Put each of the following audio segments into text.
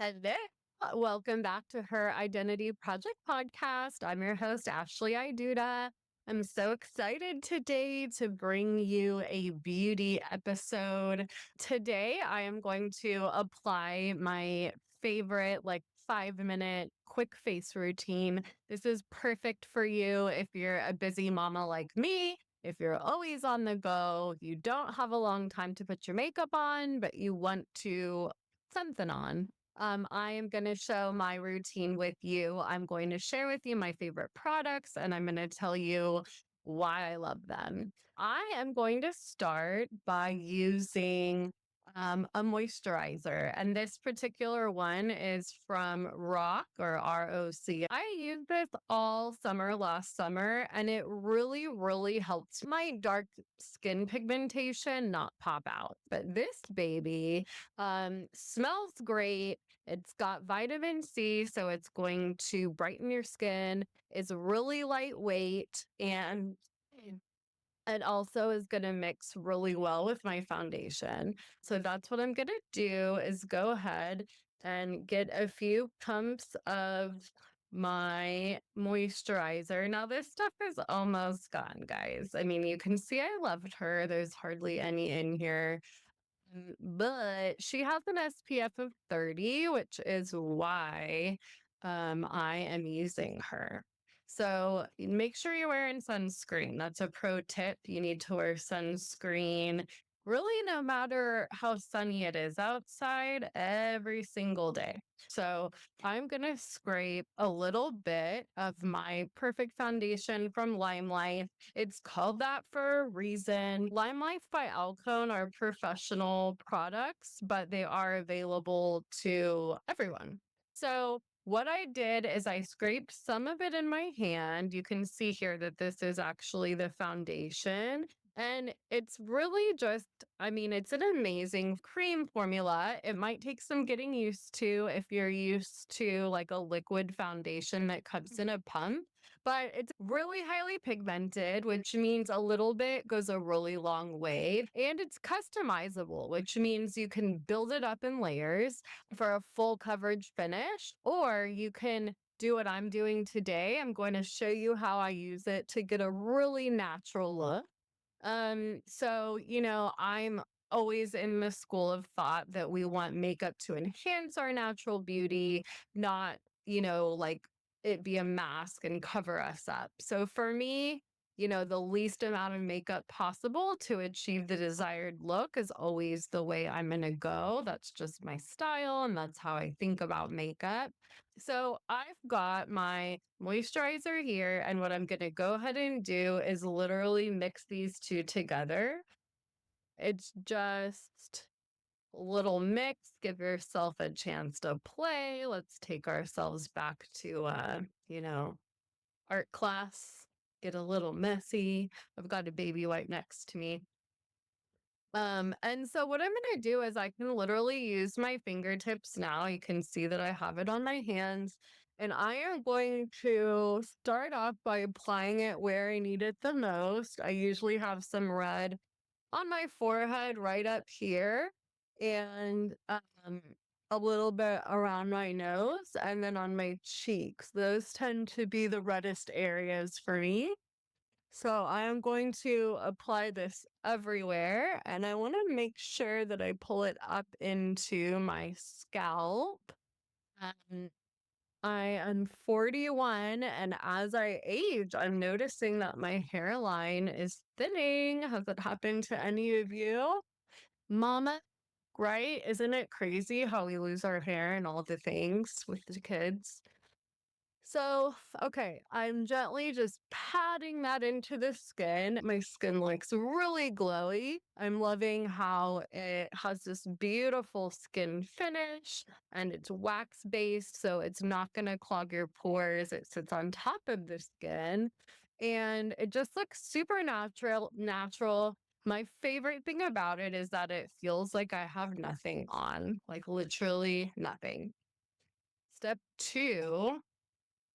Hello. Welcome back to her Identity Project podcast. I'm your host, Ashley Iduda. I'm so excited today to bring you a beauty episode. Today, I am going to apply my favorite, 5 minute quick face routine. This is perfect for you if you're a busy mama like me. If you're always on the go, you don't have a long time to put your makeup on, but you want to something on. I am going to show my routine with you. I'm going to share with you my favorite products and I'm going to tell you why I love them. I am going to start by using a moisturizer, and this particular one is from ROC or ROC. I used this all summer last summer, and it really, really helped my dark skin pigmentation not pop out. But this baby smells great. It's got vitamin C, so it's going to brighten your skin. It's really lightweight and it also is going to mix really well with my foundation. So that's what I'm going to do is go ahead and get a few pumps of my moisturizer. Now this stuff is almost gone, guys. I mean, you can see I loved her. There's hardly any in here. But she has an SPF of 30, which is why I am using her. So make sure you're wearing sunscreen. That's a pro tip. You need to wear sunscreen really no matter how sunny it is outside every single day. So I'm going to scrape a little bit of my perfect foundation from Limelight. It's called that for a reason. Limelight by Alcone are professional products, but they are available to everyone. So what I did is I scraped some of it in my hand. You can see here that this is actually the foundation. And it's really just, I mean, it's an amazing cream formula. It might take some getting used to if you're used to like a liquid foundation that comes in a pump, but it's really highly pigmented, which means a little bit goes a really long way. And it's customizable, which means you can build it up in layers for a full coverage finish, or you can do what I'm doing today. I'm going to show you how I use it to get a really natural look. I'm always in the school of thought that we want makeup to enhance our natural beauty, not, like it be a mask and cover us up. So for me, the least amount of makeup possible to achieve the desired look is always the way I'm going to go. That's just my style and that's how I think about makeup. So I've got my moisturizer here, and what I'm going to go ahead and do is literally mix these two together. It's just a little mix. Give yourself a chance to play. Let's take ourselves back to, art class. Get a little messy. I've got a baby wipe next to me. And so what I'm going to do is I can literally use my fingertips now. You can see that I have it on my hands. And I am going to start off by applying it where I need it the most. I usually have some red on my forehead right up here and a little bit around my nose and then on my cheeks. Those tend to be the reddest areas for me. So I am going to apply this everywhere, and I want to make sure that I pull it up into my scalp. Um, I am 41, and as I age, I'm noticing that my hairline is thinning. Has it happened to any of you? Mama, right? Isn't it crazy how we lose our hair and all the things with the kids? So, okay, I'm gently just patting that into the skin. My skin looks really glowy. I'm loving how it has this beautiful skin finish and it's wax based, so it's not going to clog your pores. It sits on top of the skin and it just looks super natural. My favorite thing about it is that it feels like I have nothing on, like literally nothing. Step two,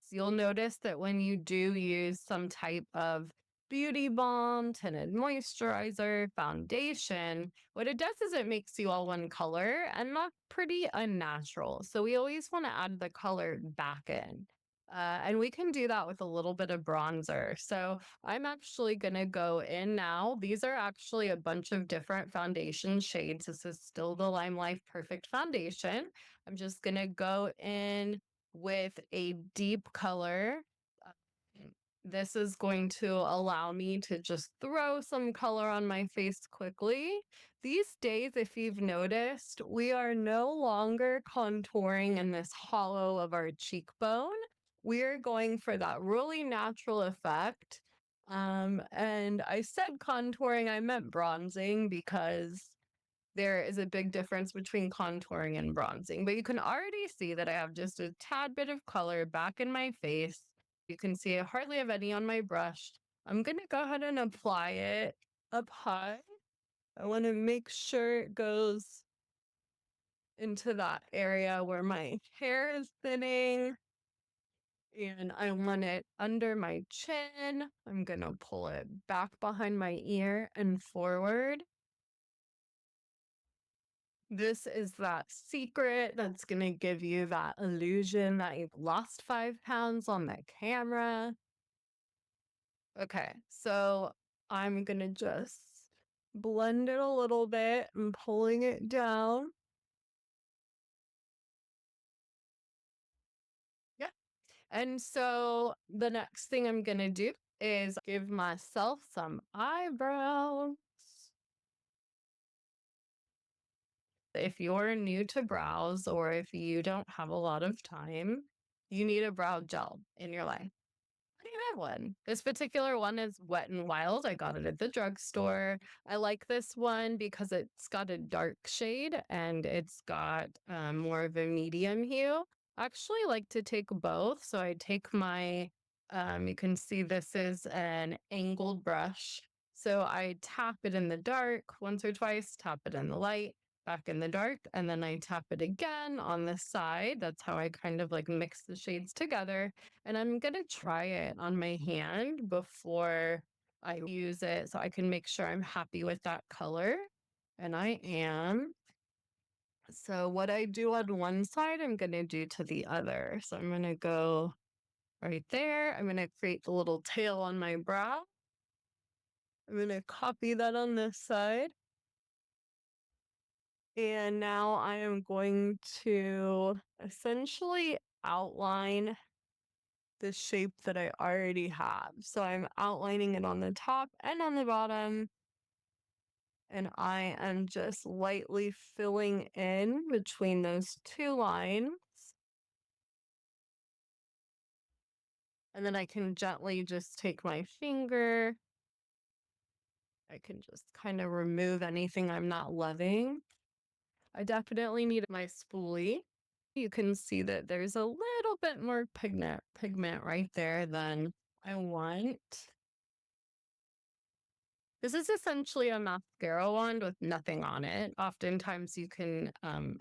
you'll notice that when you do use some type of beauty balm, tinted moisturizer, foundation, what it does is it makes you all one color, and that's pretty unnatural. So we always want to add the color back in. And we can do that with a little bit of bronzer. So I'm actually going to go in now. These are actually a bunch of different foundation shades. This is still the Lime Life Perfect Foundation. I'm just going to go in with a deep color. uh, this is going to allow me to just throw some color on my face quickly. These days, if you've noticed, we are no longer contouring in this hollow of our cheekbone. We're going for that really natural effect. And I said contouring, I meant bronzing because there is a big difference between contouring and bronzing, but you can already see that I have just a tad bit of color back in my face. You can see I hardly have any on my brush. I'm going to go ahead and apply it up high. I want to make sure it goes into that area where my hair is thinning. And I want it under my chin. I'm going to pull it back behind my ear and forward. This is that secret that's going to give you that illusion that you've lost 5 pounds on the camera. Okay, so I'm going to just blend it a little bit and pulling it down. Yeah. And so the next thing I'm going to do is give myself some eyebrows. If you're new to brows or if you don't have a lot of time, you need a brow gel in your life. I do have one. This particular one is Wet n Wild. I got it at the drugstore. I like this one because it's got a dark shade and it's got more of a medium hue. I actually like to take both. So I take my, you can see this is an angled brush. So I tap it in the dark once or twice, tap it in the light, back in the dark, and then I tap it again on the side. That's how I kind of like mix the shades together. And I'm gonna try it on my hand before I use it so I can make sure I'm happy with that color. And I am. So what I do on one side, I'm gonna do to the other. So I'm gonna go right there. I'm gonna create the little tail on my brow. I'm gonna copy that on this side. And now I am going to essentially outline the shape that I already have. So I'm outlining it on the top and on the bottom. And I am just lightly filling in between those two lines. And then I can gently just take my finger. I can just kind of remove anything I'm not loving. I definitely need my spoolie. You can see that there's a little bit more pigment right there than I want. This is essentially a mascara wand with nothing on it. Oftentimes you can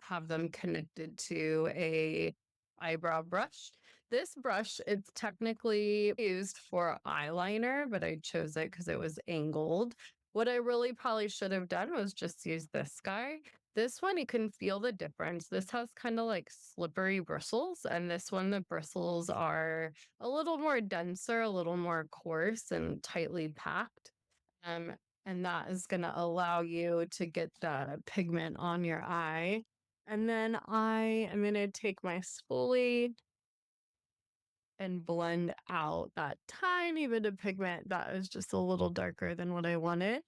have them connected to a eyebrow brush. This brush is technically used for eyeliner, but I chose it because it was angled. What I really probably should have done was just use this guy. This one, you can feel the difference. This has kind of like slippery bristles, and this one, the bristles are a little more denser, a little more coarse and tightly packed. Um, and that is going to allow you to get the pigment on your eye. And then I am going to take my spoolie and blend out that tiny bit of pigment that is just a little darker than what I wanted.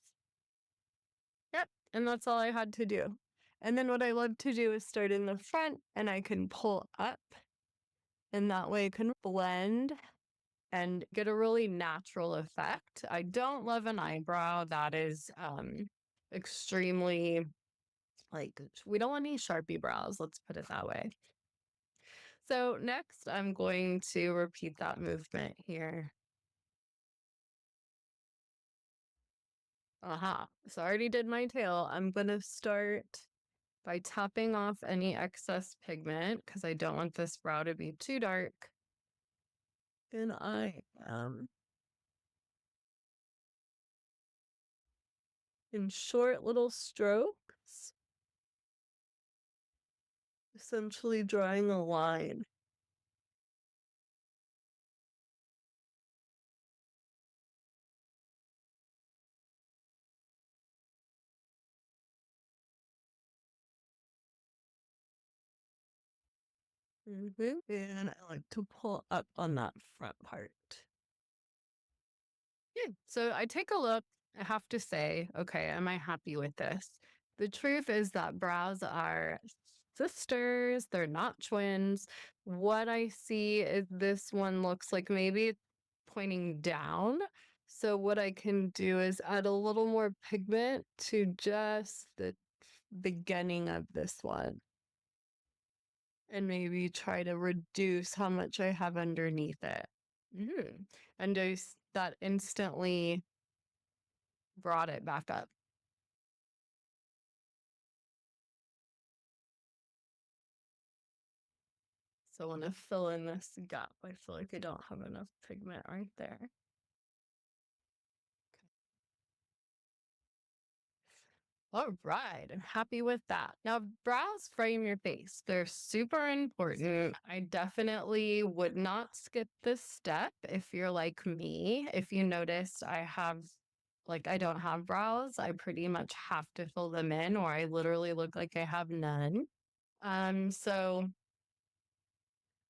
Yep, and that's all I had to do. And then what I love to do is start in the front and I can pull up, and that way I can blend and get a really natural effect. I don't love an eyebrow that is extremely like, we don't want any Sharpie brows, let's put it that way. So next I'm going to repeat that movement here. Aha. So I already did my tail. I'm gonna start by tapping off any excess pigment because I don't want this brow to be too dark. And I am in short little strokes, essentially drawing a line. And I like to pull up on that front part. Yeah. So I take a look. I have to say, okay, am I happy with this? The truth is that brows are sisters, they're not twins. What I see is this one looks like maybe it's pointing down. So what I can do is add a little more pigment to just the beginning of this one and maybe try to reduce how much I have underneath it. Mhm. And that instantly brought it back up. So I want to fill in this gap. I feel like I don't have enough pigment right there. All right, I'm happy with that. Now, brows frame your face. They're super important. I definitely would not skip this step if you're like me. If you noticed, I don't have brows. I pretty much have to fill them in, or I literally look like I have none. So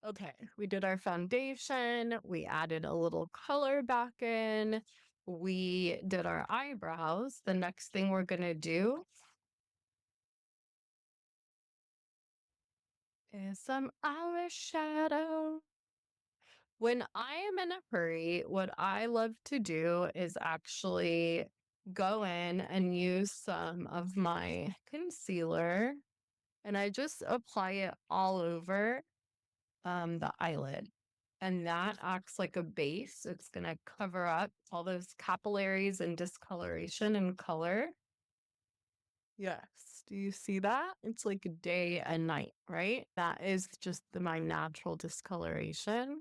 okay, we did our foundation, we added a little color back in, we did our eyebrows. The next thing we're gonna do is some eyeshadow. When I am in a hurry, what I love to do is actually go in and use some of my concealer and I just apply it all over the eyelid. And that acts like a base. It's going to cover up all those capillaries and discoloration and color. Yes. Do you see that? It's like day and night, right? That is just my natural discoloration.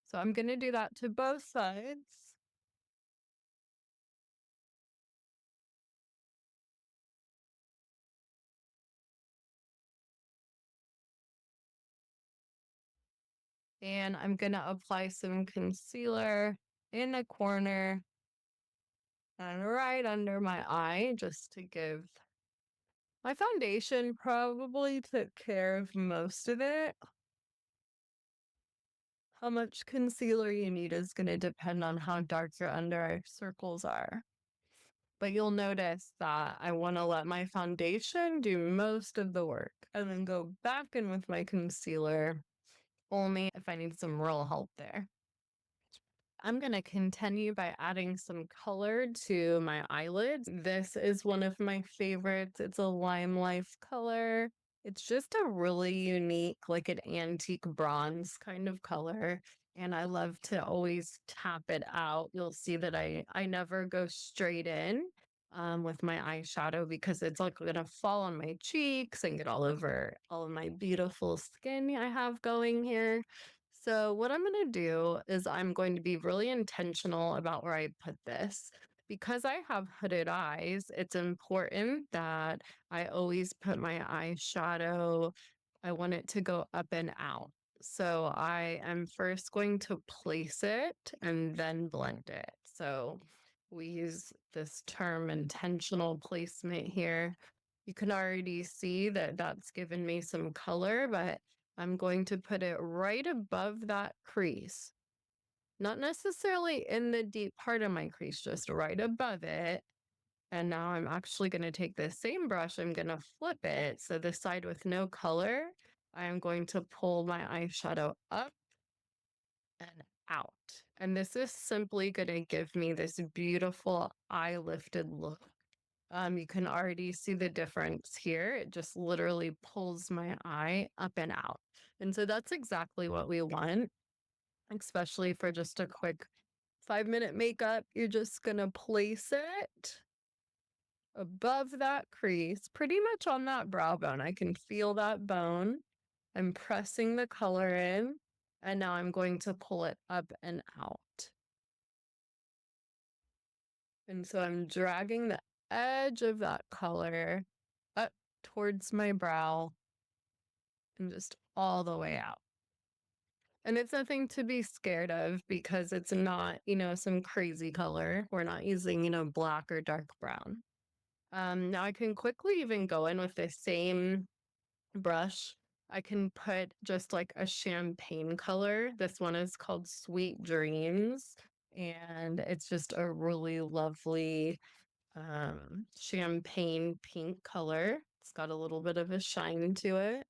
So I'm going to do that to both sides. And I'm going to apply some concealer in the corner and right under my eye just to give my foundation probably took care of most of it. How much concealer you need is going to depend on how dark your under eye circles are. But you'll notice that I want to let my foundation do most of the work and then go back in with my concealer only if I need some real help there. I'm going to continue by adding some color to my eyelids. This is one of my favorites. It's a lime life color. It's just a really unique, like an antique bronze kind of color. And I love to always tap it out. You'll see that I never go straight in with my eyeshadow because it's like gonna fall on my cheeks and get all over all of my beautiful skin I have going here. So what I'm going to do is I'm going to be really intentional about where I put this. Because I have hooded eyes, it's important that I always put my eyeshadow, I want it to go up and out. So I am first going to place it and then blend it. So we use this term intentional placement here. You can already see that that's given me some color, but I'm going to put it right above that crease. Not necessarily in the deep part of my crease, just right above it. And now I'm actually going to take the same brush, I'm going to flip it. So the side with no color, I am going to pull my eyeshadow up and out. And this is simply going to give me this beautiful eye lifted look. You can already see the difference here. It just literally pulls my eye up and out. And so that's exactly what we want, especially for just a quick 5-minute makeup. You're just going to place it above that crease, pretty much on that brow bone. I can feel that bone. I'm pressing the color in, and now I'm going to pull it up and out. And so I'm dragging the edge of that color up towards my brow and just all the way out. And it's nothing to be scared of because it's not, some crazy color. We're not using, black or dark brown. Now I can quickly even go in with the same brush. I can put just like a champagne color. This one is called Sweet Dreams. And it's just a really lovely champagne pink color. It's got a little bit of a shine to it.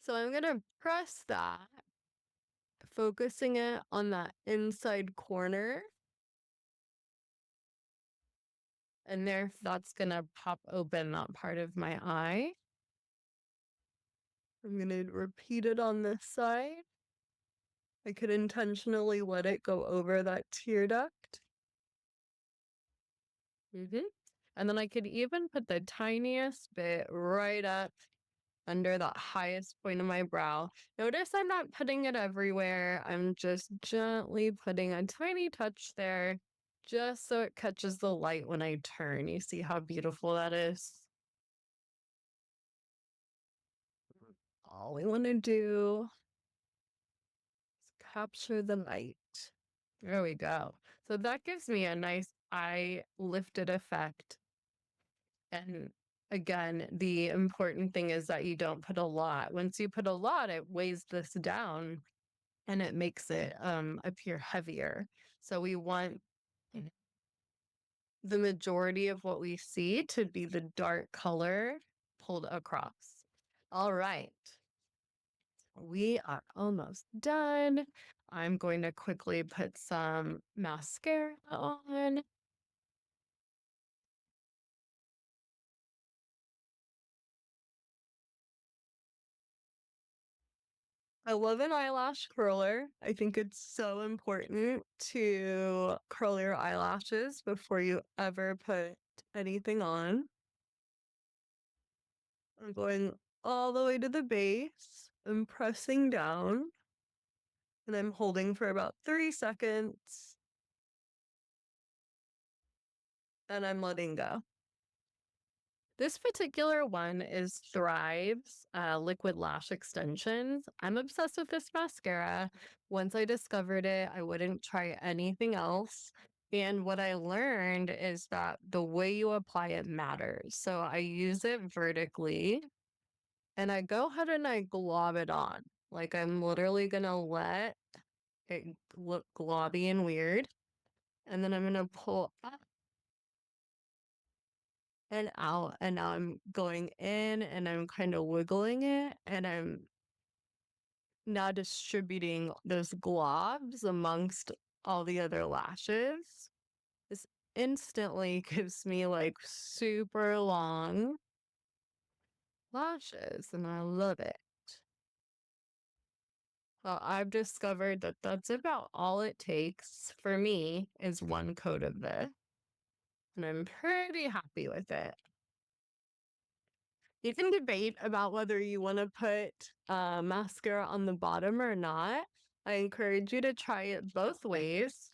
So I'm going to press that, focusing it on that inside corner. And there, that's going to pop open that part of my eye. I'm going to repeat it on this side. I could intentionally let it go over that tear duct. And then I could even put the tiniest bit right up under that highest point of my brow. Notice I'm not putting it everywhere. I'm just gently putting a tiny touch there just so it catches the light when I turn. You see how beautiful that is? All we want to do is capture the light. There we go. So that gives me a nice eye lifted effect. And again, the important thing is that you don't put a lot. Once you put a lot, it weighs this down and it makes it appear heavier. So we want the majority of what we see to be the dark color pulled across. All right. We are almost done. I'm going to quickly put some mascara on. I love an eyelash curler. I think it's so important to curl your eyelashes before you ever put anything on. I'm going all the way to the base. I'm pressing down and I'm holding for about 30 seconds and I'm letting go. This particular one is Thrive's Liquid Lash Extensions. I'm obsessed with this mascara. Once I discovered it, I wouldn't try anything else. And what I learned is that the way you apply it matters. So I use it vertically and I go ahead and I glob it on. Like I'm literally gonna let it look globby and weird. And then I'm gonna pull up and out. And now I'm going in and I'm kind of wiggling it. And I'm now distributing those globs amongst all the other lashes. This instantly gives me like super long lashes and I love it. Well, I've discovered that that's about all it takes for me is one coat of this, and I'm pretty happy with it. You can debate about whether you want to put mascara on the bottom or not. I encourage you to try it both ways.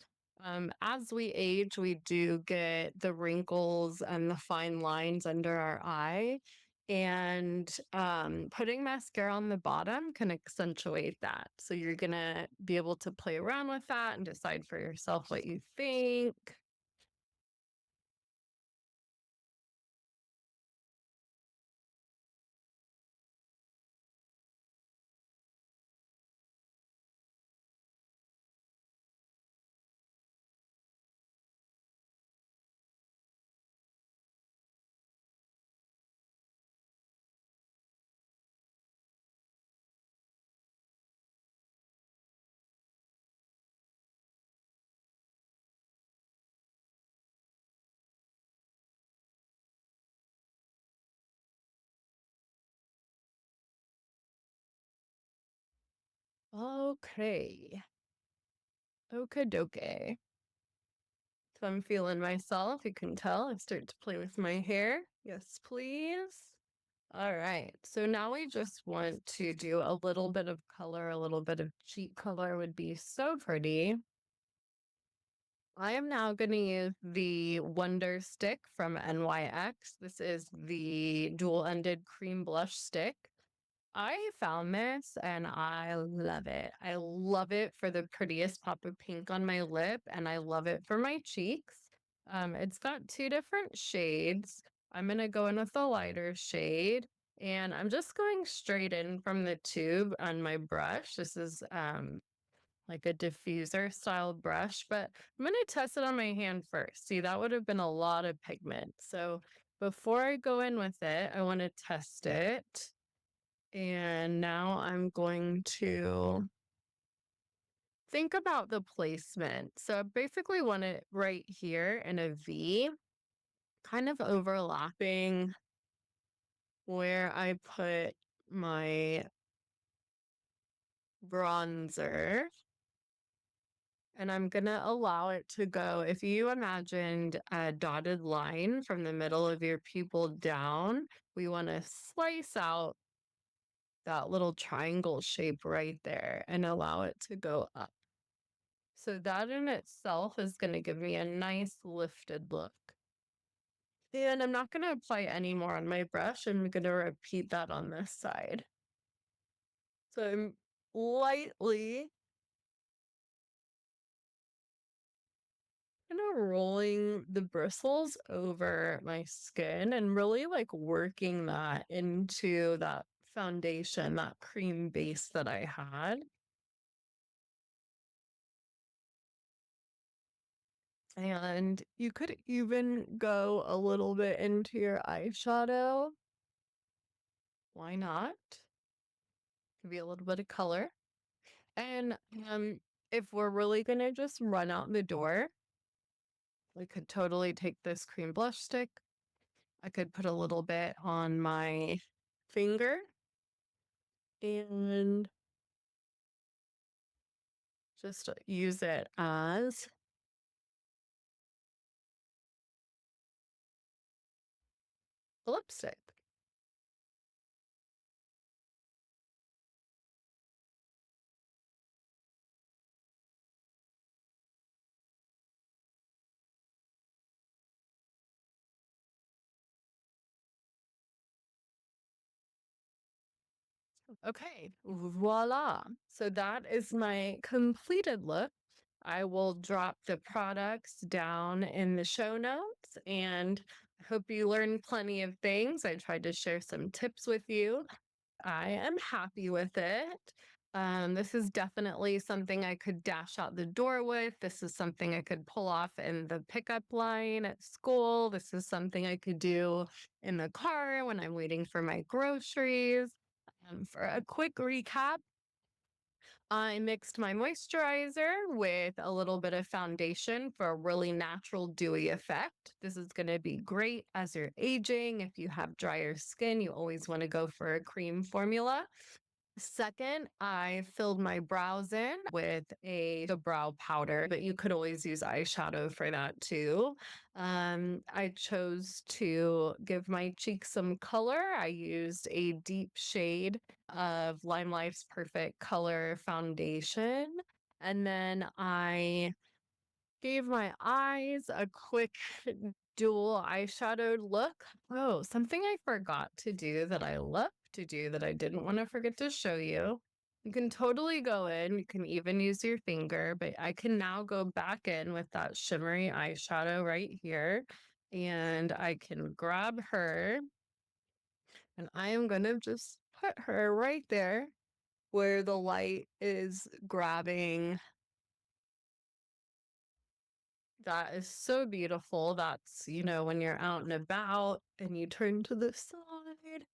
As we age, we do get the wrinkles and the fine lines under our eye. And putting mascara on the bottom can accentuate that. So you're going to be able to play around with that and decide for yourself what you think. Okay. Okie dokie. So I'm feeling myself. You can tell. I start to play with my hair. Yes, please. All right. So now we just want to do a little bit of color, a little bit of cheek color would be so pretty. I am now going to use the Wonder Stick from NYX. This is the dual-ended cream blush stick. I found this and I love it. I love it for the prettiest pop of pink on my lip, and I love it for my cheeks. It's got two different shades. I'm gonna go in with the lighter shade, and I'm just going straight in from the tube on my brush. This is like a diffuser style brush, but I'm gonna test it on my hand first. See, that would have been a lot of pigment. So before I go in with it, I want to test it. And now I'm going to think about the placement. So I basically want it right here in a V, kind of overlapping where I put my bronzer. And I'm gonna allow it to go. If you imagined a dotted line from the middle of your pupil down, we want to slice out that little triangle shape right there and allow it to go up. So that in itself is going to give me a nice lifted look. And I'm not going to apply any more on my brush. I'm going to repeat that on this side. So I'm lightly kind of rolling the bristles over my skin and really like working that into that foundation, that cream base that I had. And you could even go a little bit into your eyeshadow. Why not? Give you a little bit of color. And if we're really gonna just run out the door, we could totally take this cream blush stick. I could put a little bit on my finger and just use it as a lipstick. Okay, voila. So that is my completed look. I will drop the products down in the show notes, and I hope you learned plenty of things. I tried to share some tips with you. I am happy with it. This is definitely something I could dash out the door with. This is something I could pull off in the pickup line at school. This is something I could do in the car when I'm waiting for my groceries. For a quick recap, I mixed my moisturizer with a little bit of foundation for a really natural dewy effect. This is going to be great as you're aging. If you have drier skin, you always want to go for a cream formula. Second, I filled my brows in with the brow powder, but you could always use eyeshadow for that too. I chose to give my cheeks some color. I used a deep shade of Limelife's Perfect Color Foundation. And then I gave my eyes a quick dual eyeshadowed look. Oh, something I forgot to do that I love to do that I didn't want to forget to show you. You can totally go in, you can even use your finger, but I can now go back in with that shimmery eyeshadow right here. And I can grab her and I am going to just put her right there where the light is grabbing. That is so beautiful. That's, when you're out and about and you turn to the side,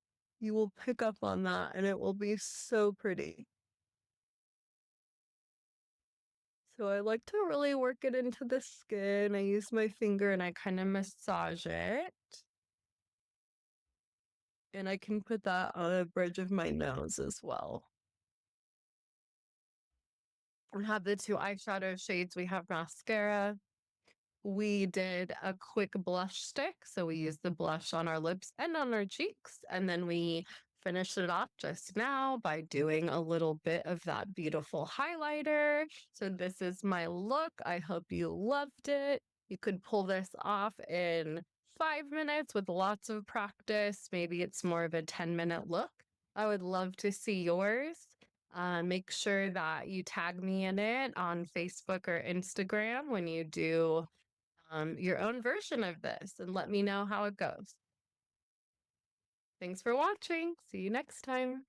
you will pick up on that and it will be so pretty. So I like to really work it into the skin. I use my finger and I kind of massage it. And I can put that on the bridge of my nose as well. We have the two eyeshadow shades. We have mascara. We did a quick blush stick. So we used the blush on our lips and on our cheeks. And then we finished it off just now by doing a little bit of that beautiful highlighter. So this is my look. I hope you loved it. You could pull this off in 5 minutes with lots of practice. Maybe it's more of a 10-minute look. I would love to see yours. Make sure that you tag me in it on Facebook or Instagram when you do your own version of this and let me know how it goes. Thanks for watching. See you next time.